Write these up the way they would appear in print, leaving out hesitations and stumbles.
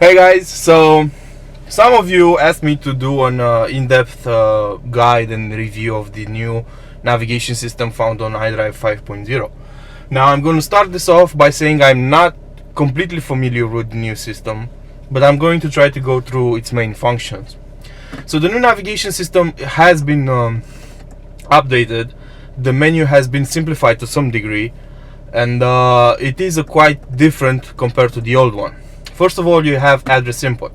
Hey guys, so some of you asked me to do an in-depth guide and review of the new navigation system found on iDrive 5.0. Now I'm going to start this off by saying I'm not completely familiar with the new system, but I'm going to try to go through its main functions. So the new navigation system has been updated, the menu has been simplified to some degree, and it is quite different compared to the old one. First of all, you have address input.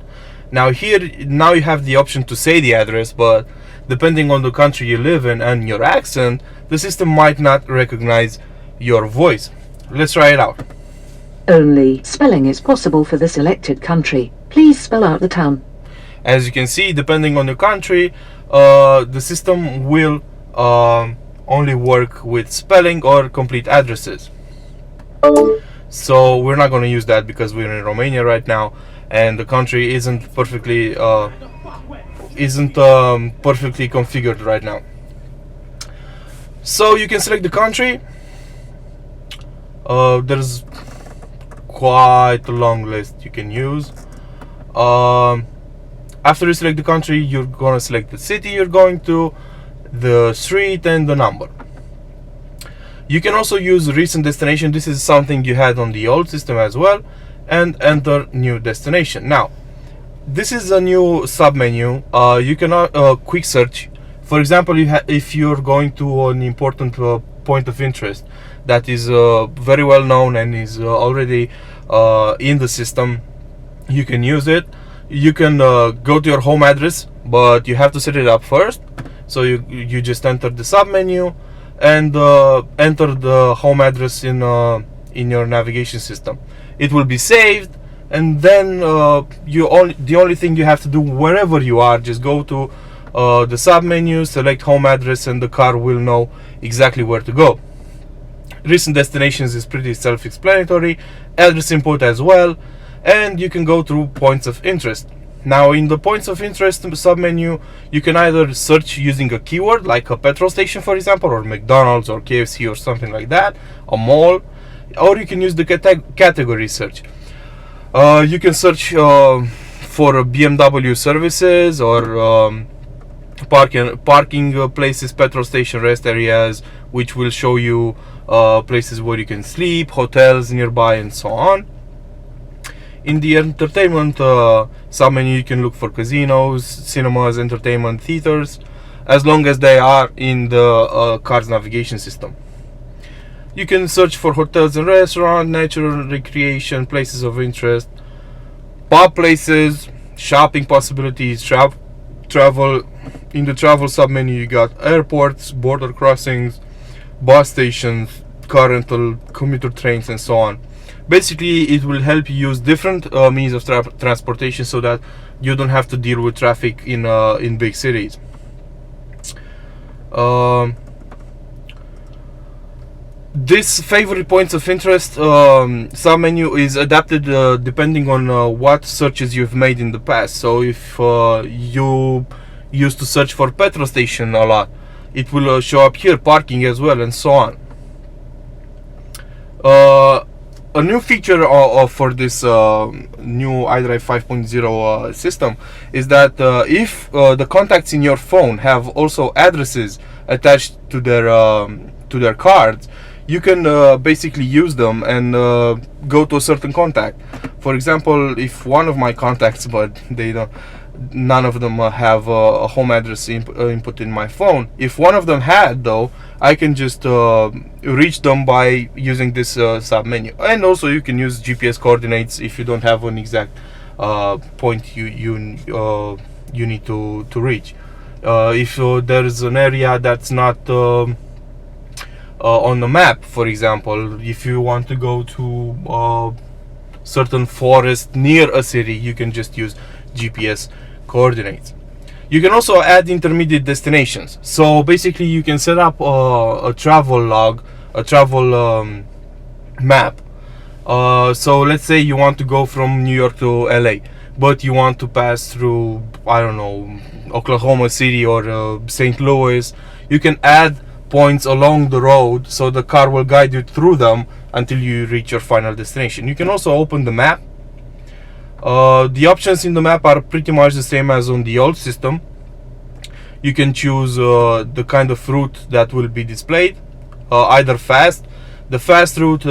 Now you have the option to say the address, but depending on the country you live in and your accent, the system might not recognize your voice. Let's try it out. Only spelling is possible for the selected country. Please spell out the town. As you can see, depending on the country, the system will only work with spelling or complete addresses. So we're not going to use that because we're in Romania right now, and the country isn't perfectly configured right now. So you can select the country. There's quite a long list you can use. After you select the country, you're going to select the city you're going to, the street, and the number. You can also use recent destination. This is something you had on the old system as well, and enter new destination. Now, this is a new submenu. You can quick search. For example, if you're going to an important point of interest that is very well known and is already in the system, you can use it. You can go to your home address, but you have to set it up first. So you just enter the submenu and enter the home address in your navigation system. It will be saved, and then the only thing you have to do wherever you are, just go to the submenu, select home address, and the car will know exactly where to go. Recent destinations is pretty self-explanatory, address input as well, and you can go through points of interest. Now, in the points of interest submenu, you can either search using a keyword like a petrol station, for example, or McDonald's or KFC or something like that, a mall, or you can use the category search. You can search for BMW services or parking places, petrol station, rest areas, which will show you places where you can sleep, hotels nearby, and so on. In the entertainment submenu, you can look for casinos, cinemas, entertainment theaters, as long as they are in the car's navigation system. You can search for hotels and restaurants, natural recreation, places of interest, pub places, shopping possibilities, travel. In the travel submenu, you got airports, border crossings, bus stations, car rental, commuter trains, and so on. Basically, it will help you use different means of transportation so that you don't have to deal with traffic in big cities. This favorite points of interest submenu is adapted depending on what searches you've made in the past. So if you used to search for petrol station a lot, it will show up here, parking as well, and so on. A new feature for this new iDrive 5.0 system is that if the contacts in your phone have also addresses attached to their cards, you can basically use them and go to a certain contact. For example, if one of my contacts, but none of them have a home address input in my phone. If one of them had, though, I can just reach them by using this submenu. And also you can use GPS coordinates if you don't have an exact point you need to reach. If there's an area that's not on the map, for example, if you want to go to certain forest near a city, you can just use GPS coordinates. You can also add intermediate destinations. So basically, you can set up a travel log, a travel map. So let's say you want to go from New York to LA, but you want to pass through, I don't know, Oklahoma City or St. Louis. You can add points along the road so the car will guide you through them until you reach your final destination. You can also open the map The options in the map are pretty much the same as on the old system. You can choose the kind of route that will be displayed, either fast. The fast route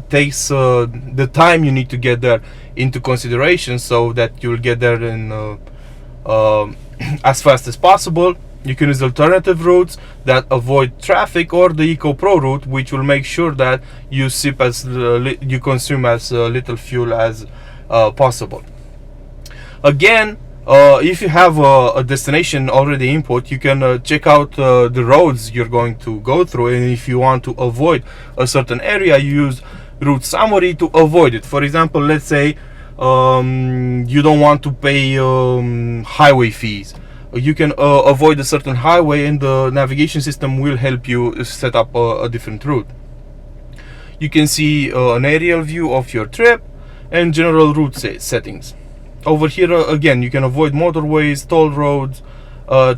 takes the time you need to get there into consideration, so that you'll get there in as fast as possible. You can use alternative routes that avoid traffic, or the Eco Pro route, which will make sure that you you consume as little fuel as possible. Again, if you have a destination already input, you can check out the roads you're going to go through, and if you want to avoid a certain area, you use route summary to avoid it. For example, let's say you don't want to pay highway fees. You can avoid a certain highway, and the navigation system will help you set up a different route. You can see an aerial view of your trip and general route settings. Over here again, you can avoid motorways, toll roads,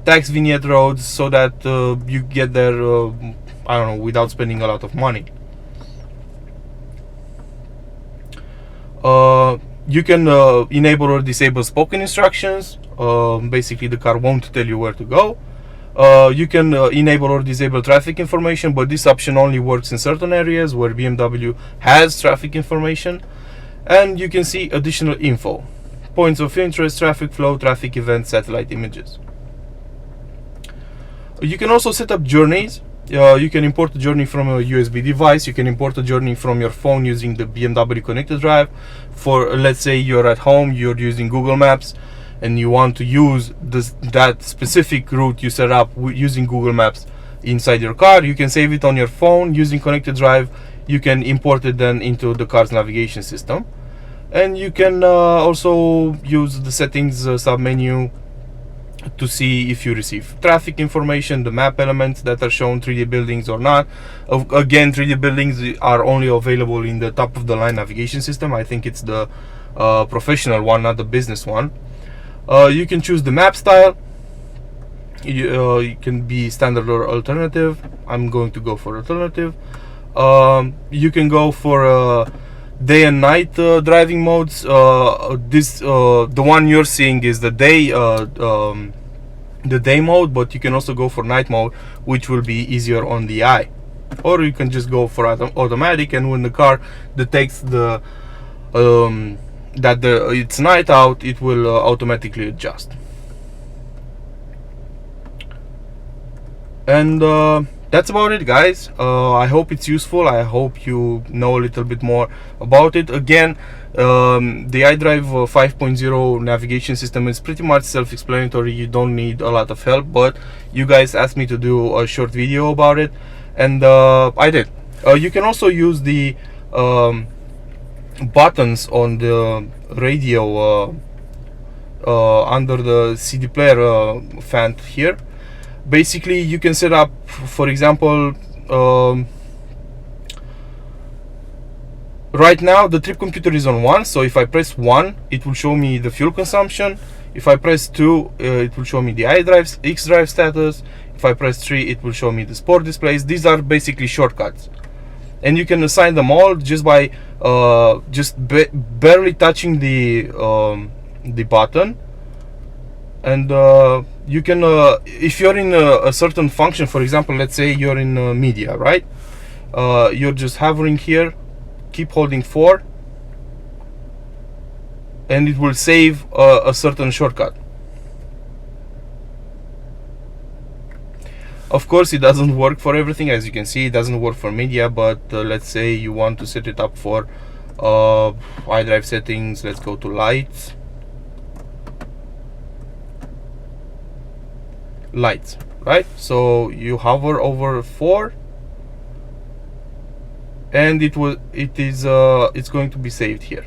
tax vignette roads, so that you get there I don't know, without spending a lot of money. You can enable or disable spoken instructions. Basically the car won't tell you where to go. You can enable or disable traffic information, but this option only works in certain areas where BMW has traffic information. And you can see additional info: points of interest, traffic flow, traffic events, satellite images. You can also set up journeys. You can import a journey from a USB device. You can import a journey from your phone using the BMW connected drive. For let's say you're at home, you're using Google Maps, and you want to use that specific route you set up using Google Maps inside your car, you can save it on your phone using connected drive. You can import it then into the car's navigation system, and you can also use the settings submenu to see if you receive traffic information, the map elements that are shown, 3D buildings or not. Again, 3D buildings are only available in the top of the line navigation system. I think it's the professional one, not the business one. You can choose the map style. You can be standard or alternative. I'm going to go for alternative. You can go for day and night driving modes. The one you're seeing is the day mode, but you can also go for night mode, which will be easier on the eye. Or you can just go for automatic, and when the car detects it's night out, it will automatically adjust. And that's about it, guys. I hope it's useful. I hope you know a little bit more about it. Again, the iDrive 5.0 navigation system is pretty much self-explanatory. You don't need a lot of help, but you guys asked me to do a short video about it, and I did. You can also use the buttons on the radio under the CD player fan here. Basically, you can set up, for example, right now the trip computer is on 1, so if I press 1, it will show me the fuel consumption. If I press 2, it will show me the iDrive, xDrive status. If I press 3, it will show me the sport displays. These are basically shortcuts, and you can assign them all just by barely touching the button. And you can if you're in a certain function, for example, let's say you're in media, right? You're just hovering here, keep holding 4, and it will save a certain shortcut. Of course, it doesn't work for everything. As you can see, it doesn't work for media, but let's say you want to set it up for iDrive settings. Let's go to lights, right? So you hover over 4, and it's going to be saved here.